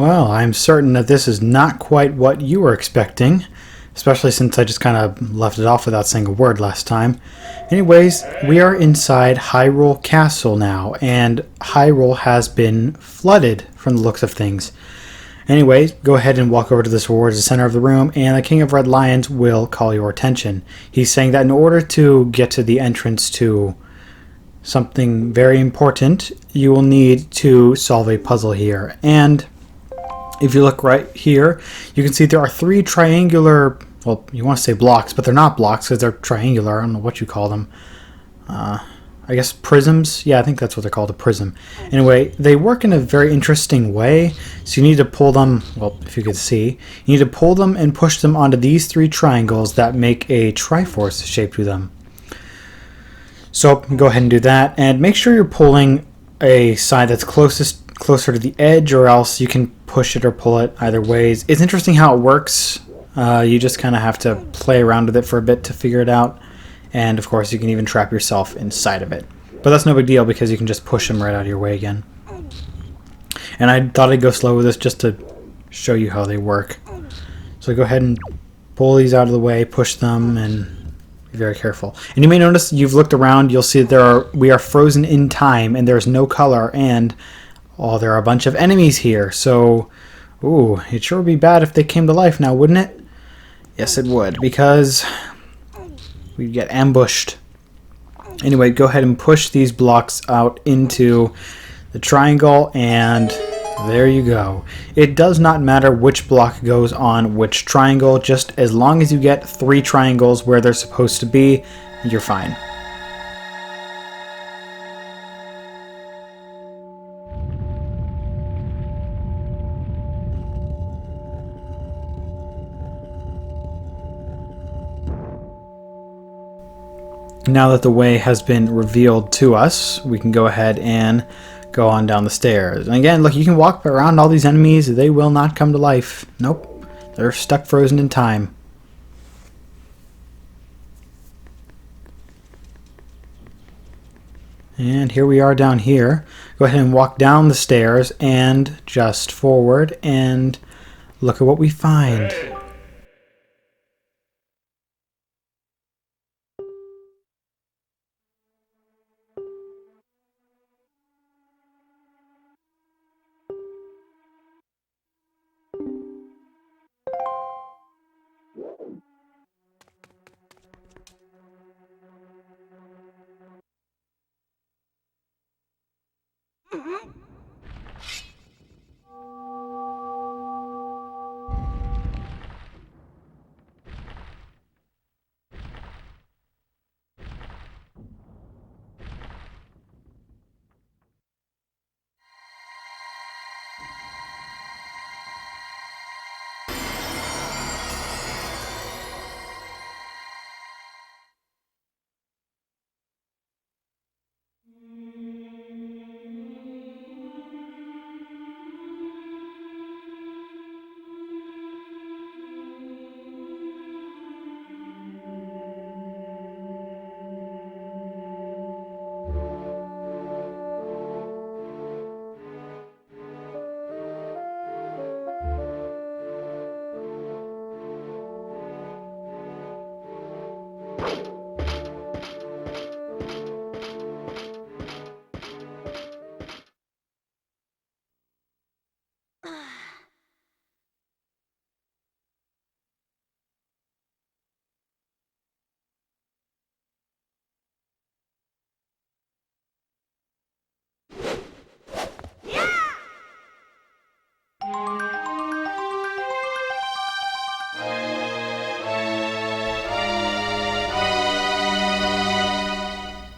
Well, I'm certain that this is not quite what you were expecting, especially since I just kind of left it off without saying a word last time. Anyways, we are inside Hyrule Castle now, and Hyrule has been flooded from the looks of things. Anyways, go ahead and walk over to this towards the center of the room, and the King of Red Lions will call your attention. He's saying that in order to get to the entrance to something very important, you will need to solve a puzzle here. And if you look right here, you can see there are three triangular, well, you want to say blocks, but they're not blocks because they're triangular. I don't know what you call them. I guess prisms? Yeah, I think that's what they're called, a prism. Anyway, they work in a very interesting way. So you need to pull them, well, if you could see, you need to pull them and push them onto these three triangles that make a Triforce shape to them. So go ahead and do that, and make sure you're pulling a side that's closer to the edge, or else you can push it or pull it either ways. It's interesting how it works. You just kind of have to play around with it for a bit to figure it out. And of course you can even trap yourself inside of it. But that's no big deal because you can just push them right out of your way again. And I thought I'd go slow with this just to show you how they work. So go ahead and pull these out of the way, push them, and be very careful. And you may notice you've looked around, you'll see that we are frozen in time and there's no color, and there are a bunch of enemies here. So, ooh, it sure would be bad if they came to life now, wouldn't it? Yes, it would, because we'd get ambushed. Anyway, go ahead and push these blocks out into the triangle, and there you go. It does not matter which block goes on which triangle, just as long as you get three triangles where they're supposed to be, you're fine. Now that the way has been revealed to us, we can go ahead and go on down the stairs. And again, look, you can walk around all these enemies. They will not come to life. Nope. They're stuck frozen in time. And here we are down here. Go ahead and walk down the stairs and just forward and look at what we find.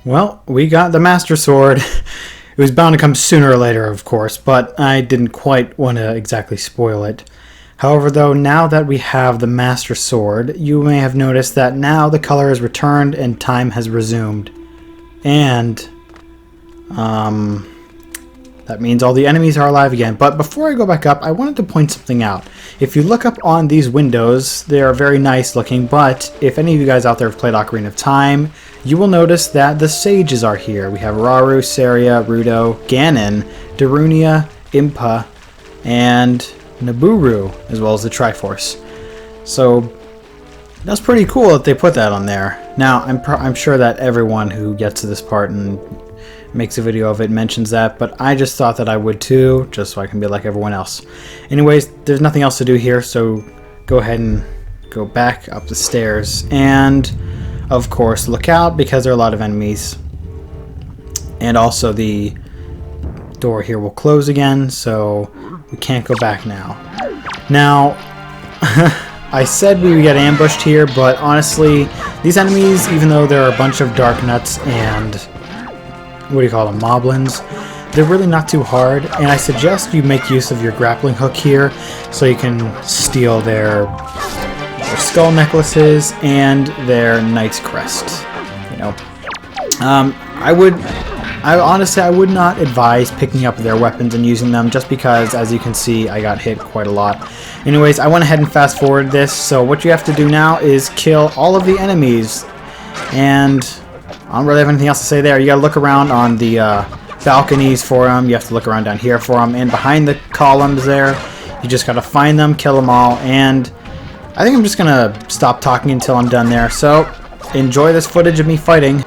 Well, we got the Master Sword. It was bound to come sooner or later, of course, but I didn't quite want to exactly spoil it. However, though, now that we have the Master Sword, you may have noticed that now the color is returned and time has resumed. And, that means all the enemies are alive again. But before I go back up, I wanted to point something out. If you look up on these windows, they are very nice looking, but if any of you guys out there have played Ocarina of Time, you will notice that the sages are here. We have Rauru, Saria, Rudo, Ganon, Darunia, Impa, and Nibiru, as well as the Triforce. So that's pretty cool that they put that on there. Now, I'm sure that everyone who gets to this part and makes a video of it mentions that, but I just thought that I would too, just so I can be like everyone else. Anyways, there's nothing else to do here, so go ahead and go back up the stairs, and of course look out because there are a lot of enemies. And also the door here will close again, so we can't go back now. Now, I said we would get ambushed here, but honestly, these enemies, even though there are a bunch of dark nuts and what do you call them, moblins, they're really not too hard, and I suggest you make use of your grappling hook here so you can steal their skull necklaces and their knight's crest. You know, I honestly would not advise picking up their weapons and using them, just because, as you can see, I got hit quite a lot. Anyways, I went ahead and fast forward this, so what you have to do now is kill all of the enemies, and I don't really have anything else to say there. You gotta look around on the balconies for them, you have to look around down here for them, and behind the columns there, you just gotta find them, kill them all, and I think I'm just gonna stop talking until I'm done there, so enjoy this footage of me fighting.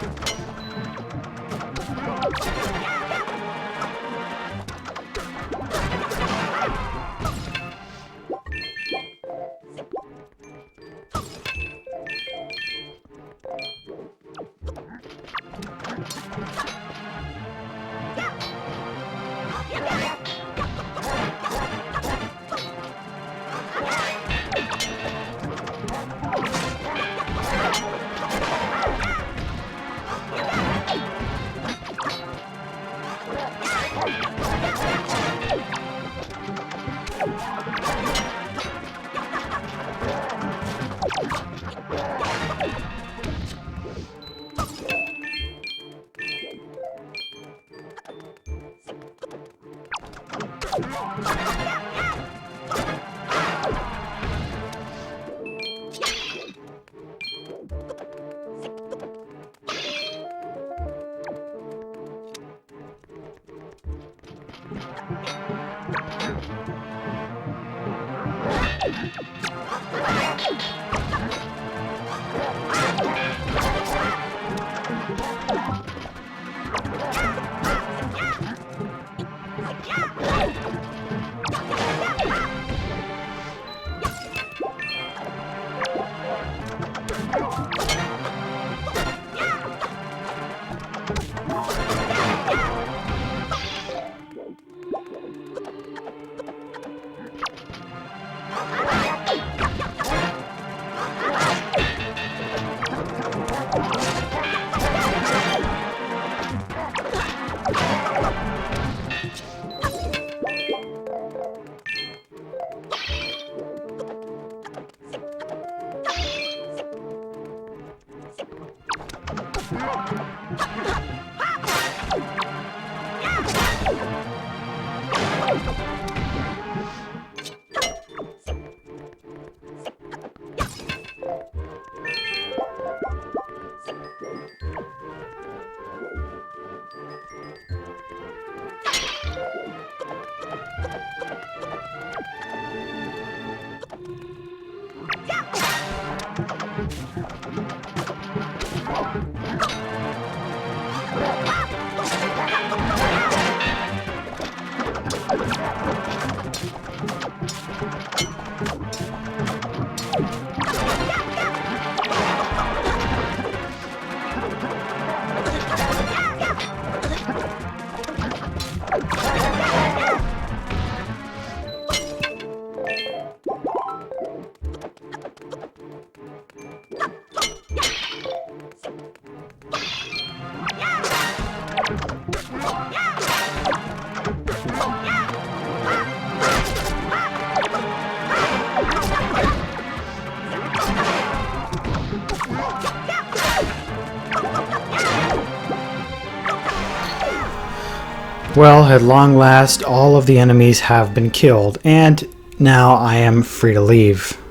Well, at long last, all of the enemies have been killed, and now I am free to leave.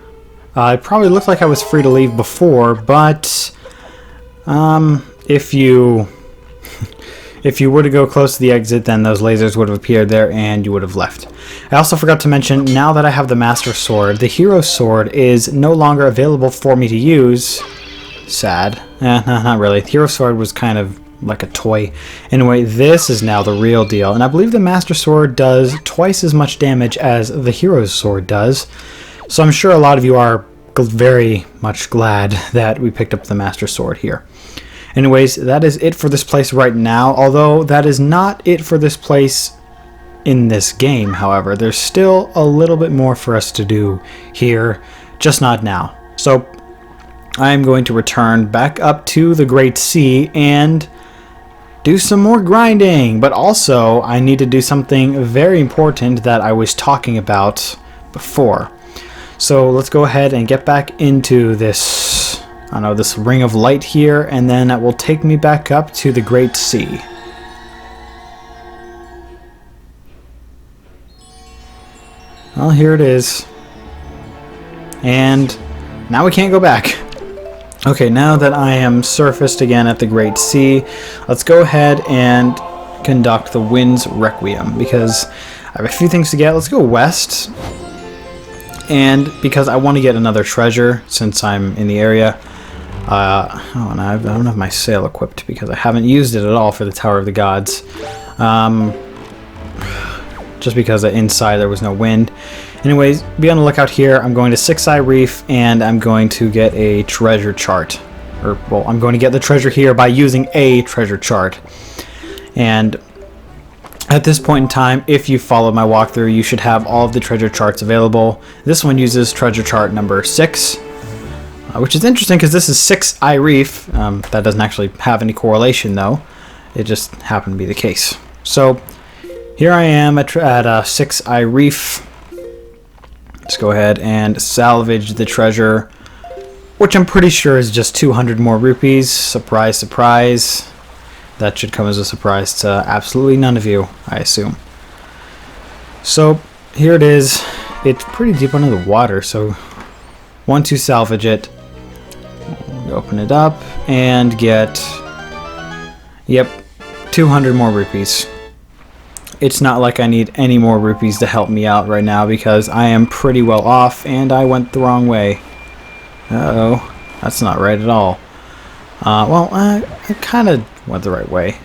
It probably looked like I was free to leave before, but if you If you were to go close to the exit, then those lasers would have appeared there and you would have left. I also forgot to mention, now that I have the Master Sword, the Hero Sword is no longer available for me to use. Sad. No, not really. The Hero Sword was kind of like a toy. Anyway, this is now the real deal. And I believe the Master Sword does twice as much damage as the Hero's Sword does. So I'm sure a lot of you are very much glad that we picked up the Master Sword here. Anyways, that is it for this place right now. Although that is not it for this place in this game, however. There's still a little bit more for us to do here, just not now. So I'm going to return back up to the Great Sea and do some more grinding. But also, I need to do something very important that I was talking about before. So let's go ahead and get back into this, I don't know, this ring of light here, and then that will take me back up to the Great Sea. Well, here it is. And now we can't go back. Okay, now that I am surfaced again at the Great Sea, let's go ahead and conduct the Wind's Requiem, because I have a few things to get. Let's go west. And because I want to get another treasure since I'm in the area. Oh, and I don't have my sail equipped because I haven't used it at all for the Tower of the Gods. Just because inside there was no wind. Anyways, be on the lookout here. I'm going to Six-Eye Reef and I'm going to get a treasure chart. Or, well, I'm going to get the treasure here by using a treasure chart. And at this point in time, if you followed my walkthrough, you should have all of the treasure charts available. This one uses treasure chart number 6, which is interesting because this is Six-Eye Reef. That doesn't actually have any correlation though. It just happened to be the case. So here I am at Six-Eye Reef. Let's go ahead and salvage the treasure, which I'm pretty sure is just 200 more rupees. Surprise, surprise. That should come as a surprise to absolutely none of you, I assume. So here it is. It's pretty deep under the water, so want to salvage it. Open it up and get, yep, 200 more rupees. It's not like I need any more rupees to help me out right now because I am pretty well off and I went the wrong way. Uh-oh, that's not right at all. Well, I kind of went the right way,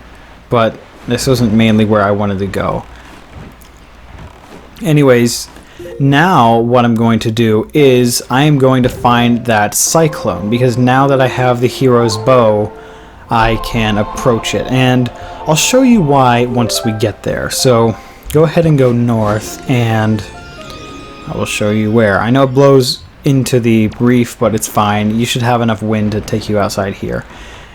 but this wasn't mainly where I wanted to go. Anyways, now what I'm going to do is I am going to find that cyclone, because now that I have the hero's bow, I can approach it, and I'll show you why once we get there. So go ahead and go north, and I will show you where. I know it blows into the reef, but it's fine. You should have enough wind to take you outside here.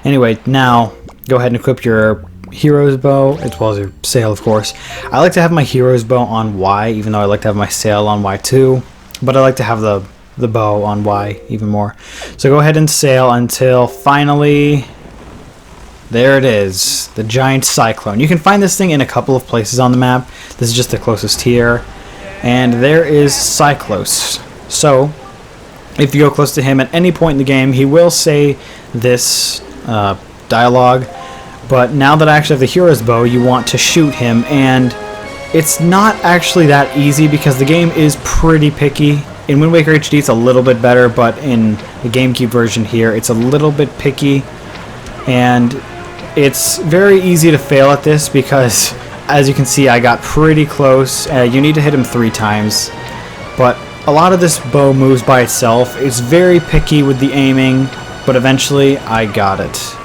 Anyway, now go ahead and equip your hero's bow, as well as your sail, of course. I like to have my hero's bow on Y, even though I like to have my sail on Y too, but I like to have the bow on Y even more. So go ahead and sail until finally, there it is, the giant cyclone. You can find this thing in a couple of places on the map. This is just the closest here. And there is Cyclos. So if you go close to him at any point in the game, he will say this dialogue. But now that I actually have the hero's bow, you want to shoot him, and it's not actually that easy because the game is pretty picky. In Wind Waker HD it's a little bit better, but in the GameCube version here it's a little bit picky, and it's very easy to fail at this because, as you can see, I got pretty close. You need to hit him 3 times, but a lot of this bow moves by itself. It's very picky with the aiming, but eventually I got it.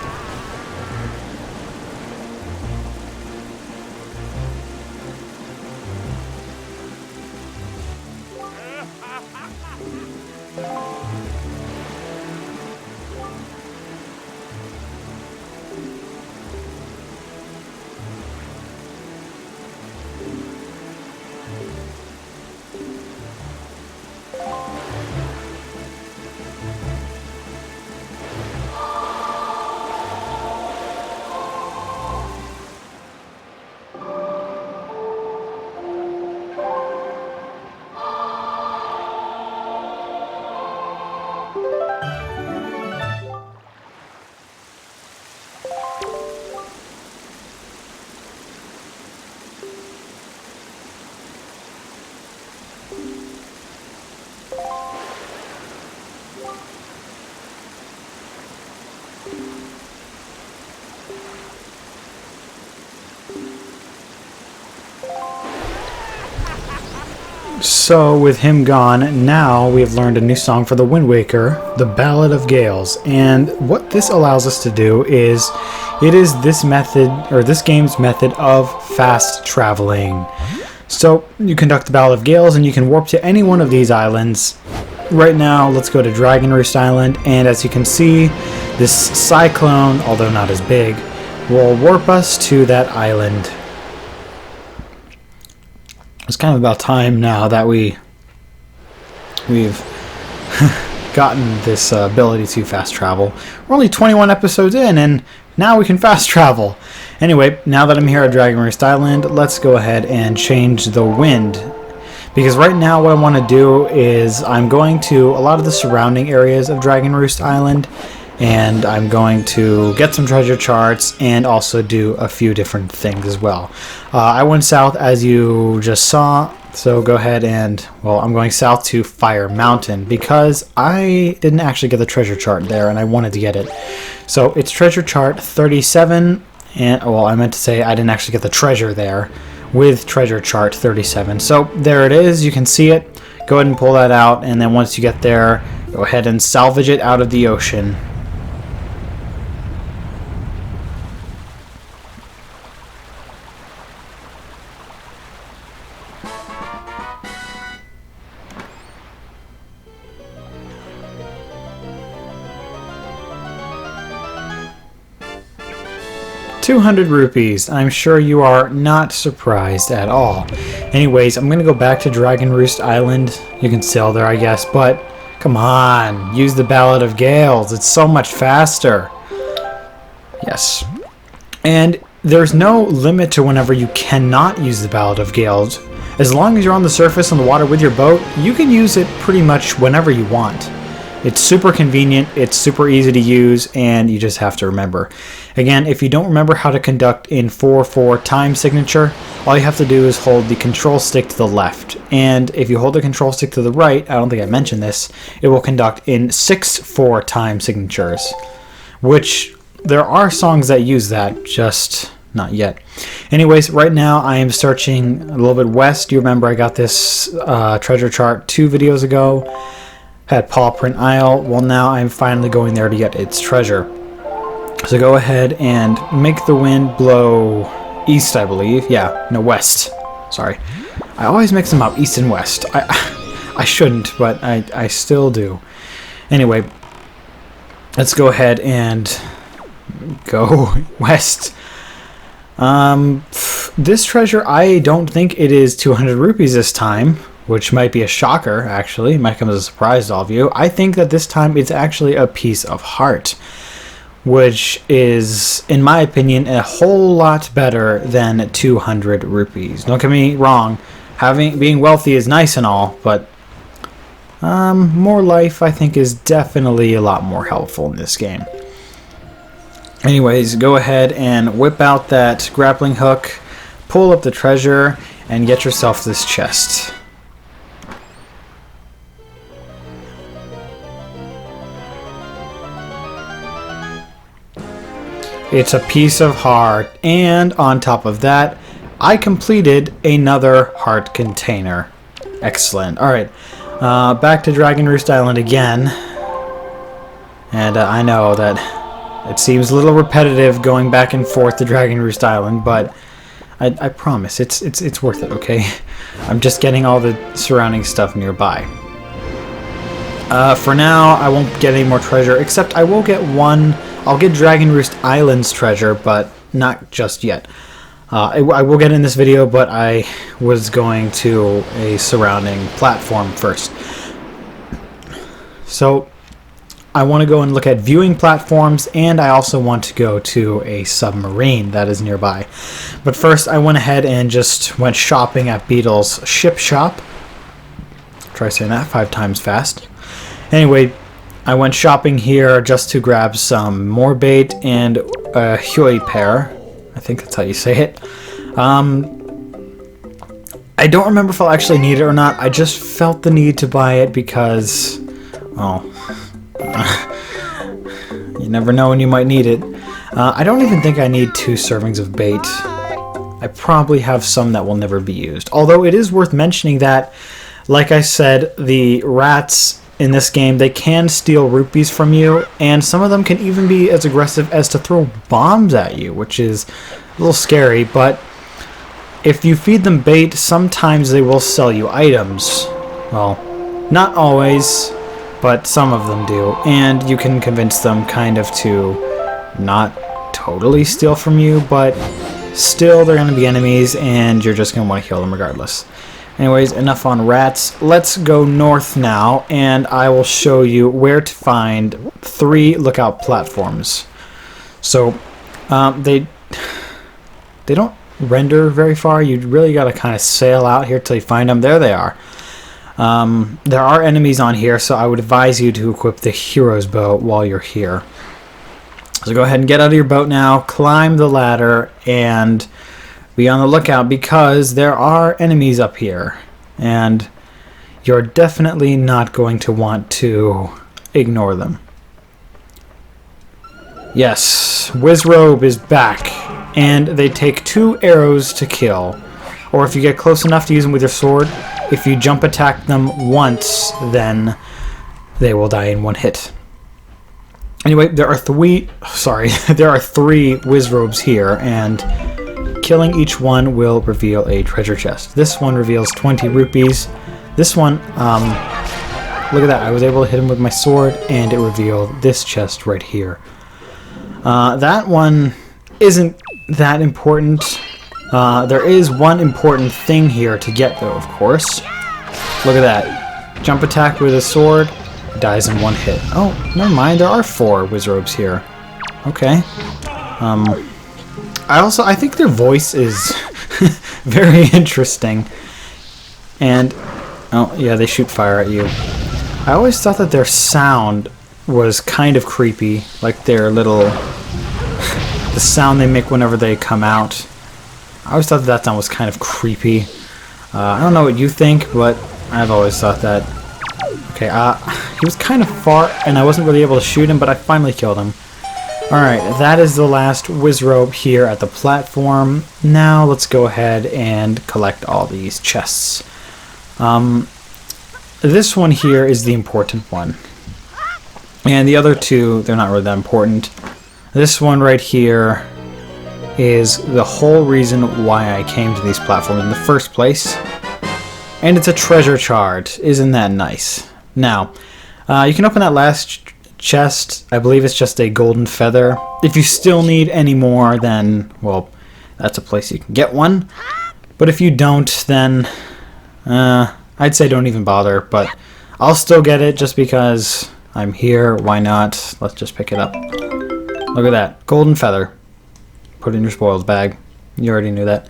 So, with him gone, now we have learned a new song for the Wind Waker, the Ballad of Gales. And what this allows us to do is, it is this method, or this game's method of fast traveling. So, you conduct the Ballad of Gales and you can warp to any one of these islands. Right now, let's go to Dragon Roost Island, and as you can see, this cyclone, although not as big, will warp us to that island. It's kind of about time now that we've gotten this ability to fast travel. We're only 21 episodes in, and now we can fast travel. Anyway, now that I'm here at Dragon Roost Island, let's go ahead and change the wind. Because right now what I want to do is I'm going to a lot of the surrounding areas of Dragon Roost Island, and I'm going to get some treasure charts and also do a few different things as well. I went south as you just saw, so go ahead and, well, I'm going south to Fire Mountain because I didn't actually get the treasure chart there and I wanted to get it. So it's treasure chart 37, and, well, I meant to say I didn't actually get the treasure there with treasure chart 37. So there it is, you can see it. Go ahead and pull that out, and then once you get there, go ahead and salvage it out of the ocean. 200 rupees. I'm sure you are not surprised at all. Anyways, I'm gonna go back to Dragon Roost Island. You can sail there, I guess, but come on, use the Ballad of Gales. It's so much faster. Yes. And there's no limit to whenever you cannot use the Ballad of Gales. As long as you're on the surface on the water with your boat, you can use it pretty much whenever you want. It's super convenient, it's super easy to use, and you just have to remember. Again, if you don't remember how to conduct in 4/4 time signature, all you have to do is hold the control stick to the left. And if you hold the control stick to the right, I don't think I mentioned this, it will conduct in 6/4 time signatures. Which, there are songs that use that, just not yet. Anyways, right now I am searching a little bit west. You remember I got this treasure chart 2 videos ago. Had Pawprint Isle. Well, now I'm finally going there to get its treasure. So go ahead and make the wind blow east, I believe. Yeah, no, west. Sorry. I always mix them up, east and west. I shouldn't, but I still do. Anyway, let's go ahead and go west. This treasure, I don't think it is 200 rupees this time, which might be a shocker, actually. It might come as a surprise to all of you. I think that this time it's actually a piece of heart, which is, in my opinion, a whole lot better than 200 rupees. Don't get me wrong, being wealthy is nice and all, but more life, I think, is definitely a lot more helpful in this game. Anyways, go ahead and whip out that grappling hook, pull up the treasure, and get yourself this chest. It's a piece of heart, and on top of that, I completed another heart container. Excellent. Alright, back to Dragon Roost Island again. And I know that it seems a little repetitive going back and forth to Dragon Roost Island, but I promise, it's worth it, okay? I'm just getting all the surrounding stuff nearby. For now, I won't get any more treasure, except I will get one. I'll get Dragon Roost Island's treasure, but not just yet. I will get in this video, but I was going to a surrounding platform first. So I want to go and look at viewing platforms, and I also want to go to a submarine that is nearby. But first, I went ahead and just went shopping at Beetle's ship shop. Try saying that 5 times fast. Anyway, I went shopping here just to grab some more bait and a Huey pear. I think that's how you say it. I don't remember if I'll actually need it or not. I just felt the need to buy it because, well, you never know when you might need it. I don't even think I need 2 servings of bait. I probably have some that will never be used. Although it is worth mentioning that Like I said, the rats in this game, they can steal rupees from you, and some of them can even be as aggressive as to throw bombs at you, which is a little scary, but if you feed them bait, sometimes they will sell you items. Well, not always, but some of them do, and you can convince them kind of to not totally steal from you, but still they're going to be enemies, and you're just going to want to kill them regardless. Anyways, enough on rats. Let's go north now, and I will show you where to find 3 lookout platforms. So, they don't render very far. You really got to kind of sail out here till you find them. There they are. There are enemies on here, so I would advise you to equip the hero's bow while you're here. So go ahead and get out of your boat now, climb the ladder, and be on the lookout because there are enemies up here, and you're definitely not going to want to ignore them. Yes, Wizrobe is back, and they take 2 arrows to kill, or if you get close enough to use them with your sword, if you jump attack them once, then they will die in 1 hit. Anyway, there are 3 Wizrobes here, and killing each one will reveal a treasure chest. This one reveals 20 rupees. This one, look at that. I was able to hit him with my sword, and it revealed this chest right here. That one isn't that important. There is one important thing here to get, though, of course. Look at that. Jump attack with a sword, dies in 1 hit. Oh, never mind. There are 4 Wizrobes here. Okay. I think their voice is very interesting. And, oh, yeah, they shoot fire at you. I always thought that their sound was kind of creepy. Like their little... the sound they make whenever they come out. I always thought that sound was kind of creepy. I don't know what you think, but I've always thought that. Okay, he was kind of far, and I wasn't really able to shoot him, but I finally killed him. Alright, that is the last Wizrobe here at the platform. Now let's go ahead and collect all these chests. This one here is the important one. And the other 2, they're not really that important. This one right here is the whole reason why I came to these platforms in the first place. And it's a treasure chart. Isn't that nice? Now, you can open that last chest. I believe it's just a golden feather. If you still need any more, then, well, that's a place you can get one. But if you don't, then I'd say don't even bother. But I'll still get it just because I'm here. Why not? Let's just pick it up. Look at that. Golden feather. Put it in your spoils bag. You already knew that.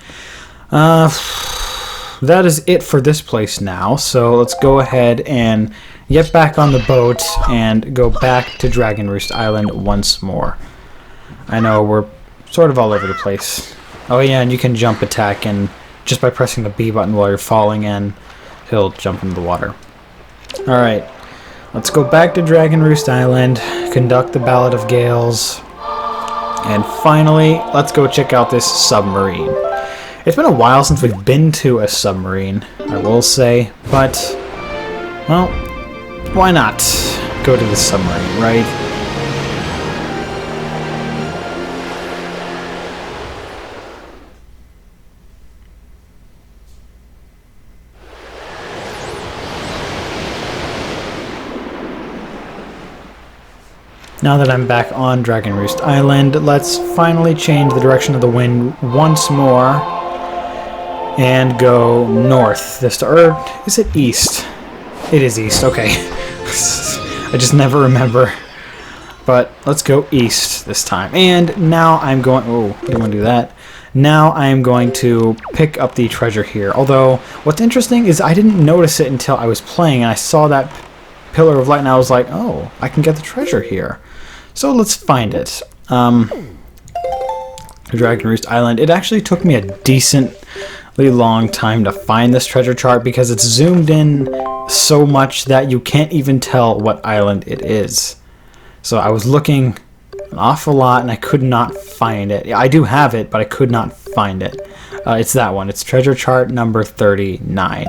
That is it for this place now. So let's go ahead and get back on the boat and go back to Dragon Roost Island once more. I know we're sort of all over the place. Oh yeah, and you can jump attack, and just by pressing the B button while you're falling in, he'll jump into the water. Alright, let's go back to Dragon Roost Island, conduct the Ballad of Gales, and finally, let's go check out this submarine. It's been a while since we've been to a submarine, I will say, but, well, why not go to the submarine, right? Now that I'm back on Dragon Roost Island, let's finally change the direction of the wind once more and go north. Or is it east? It is east, okay. I just never remember. But let's go east this time. And now I'm going... Oh, didn't want to do that. Now I'm going to pick up the treasure here. Although, what's interesting is I didn't notice it until I was playing, and I saw that pillar of light, and I was like, oh, I can get the treasure here. So let's find it. Dragon Roost Island. It actually took me a decently long time to find this treasure chart because it's zoomed in so much that you can't even tell what island it is. So I was looking an awful lot and I could not find it. I do have it, but I could not find it. It's that one. It's treasure chart number 39.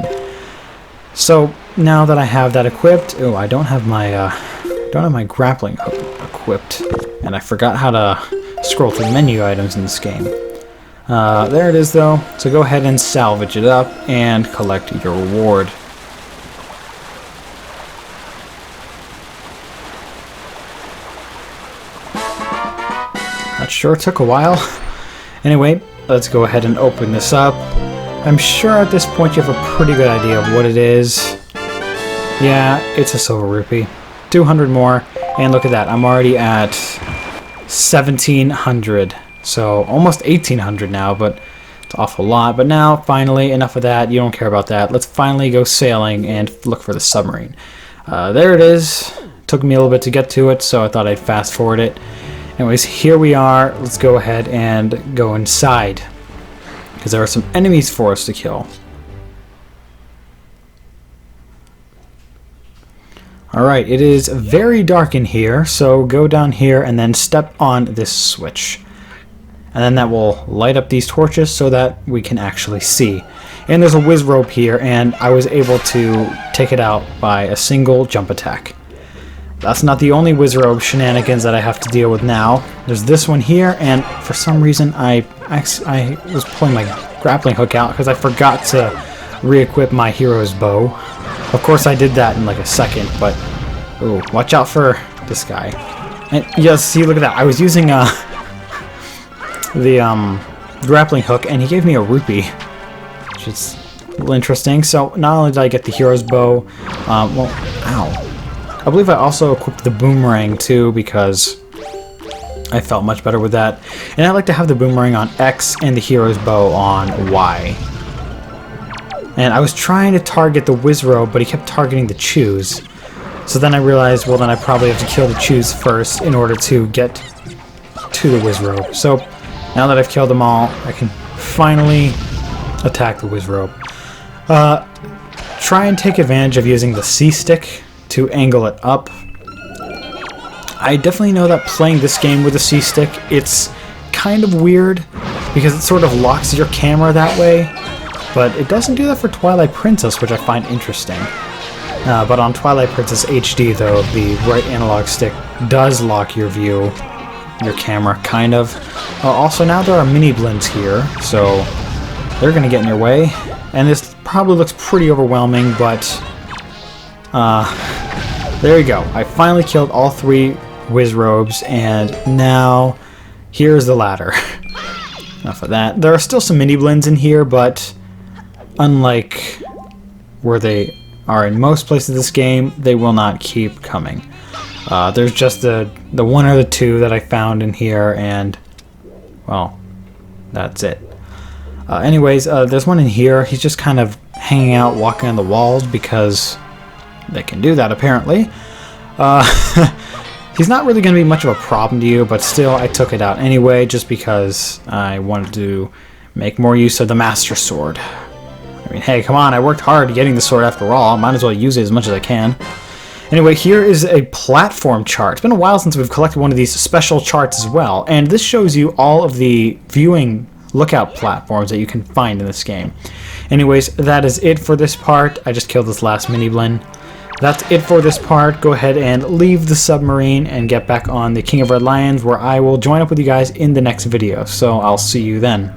So now that I have that equipped, oh, I don't have my grappling hook equipped, and I forgot how to scroll through menu items in this game. There it is though, so go ahead and salvage it up and collect your reward. That sure took a while. Anyway, let's go ahead and open this up. I'm sure at this point you have a pretty good idea of what it is. Yeah, it's a silver rupee. 200 more, and look at that, I'm already at 1700. So almost 1800 now, but it's an awful lot. But now, finally, enough of that. You don't care about that. Let's finally go sailing and look for the submarine. There it is. Took me a little bit to get to it, so I thought I'd fast forward it. Anyways, here we are. Let's go ahead and go inside, because there are some enemies for us to kill. Alright, it is very dark in here, so go down here and then step on this switch. And then that will light up these torches so that we can actually see. And there's a wizrobe here, and I was able to take it out by a single jump attack. That's not the only wizrobe shenanigans that I have to deal with now. There's this one here, and for some reason I was pulling my grappling hook out because I forgot to re-equip my hero's bow. Of course I did that in like a second, but ooh, watch out for this guy. And yeah, see, look at that. I was using the grappling hook, and he gave me a rupee, which is a little interesting. So not only did I get the hero's bow, well, ow. I believe I also equipped the boomerang too, because I felt much better with that. And I like to have the boomerang on X and the hero's bow on Y. And I was trying to target the wizrobe, but he kept targeting the chews. So then I realized, well, then I probably have to kill the chews first in order to get to the wizrobe. So now that I've killed them all, I can finally attack the wizrobe. Try and take advantage of using the C-stick to angle it up. I definitely know that playing this game with a C-stick, it's kind of weird because it sort of locks your camera that way, but it doesn't do that for Twilight Princess, which I find interesting. But on Twilight Princess HD, though, the right analog stick does lock your view, your camera, kind of. Also, now there are mini blends here, so they're going to get in your way. And this probably looks pretty overwhelming, but there you go. I finally killed all 3 wizrobes, and now here's the ladder. Enough of that. There are still some mini blends in here, but unlike where they are in most places of this game, they will not keep coming. There's just the 1 or the 2 that I found in here, and well, that's it. Anyways, there's one in here. He's just kind of hanging out, walking on the walls, because they can do that apparently. He's not really going to be much of a problem to you, but still I took it out anyway, just because I wanted to make more use of the Master Sword. I mean, hey, come on, I worked hard getting the sword after all. Might as well use it as much as I can. Anyway, here is a platform chart. It's been a while since we've collected one of these special charts as well, and this shows you all of the viewing lookout platforms that you can find in this game. Anyways, that is it for this part. I just killed this last mini blend. That's it for this part. Go ahead and leave the submarine and get back on the King of Red Lions, where I will join up with you guys in the next video. So I'll see you then.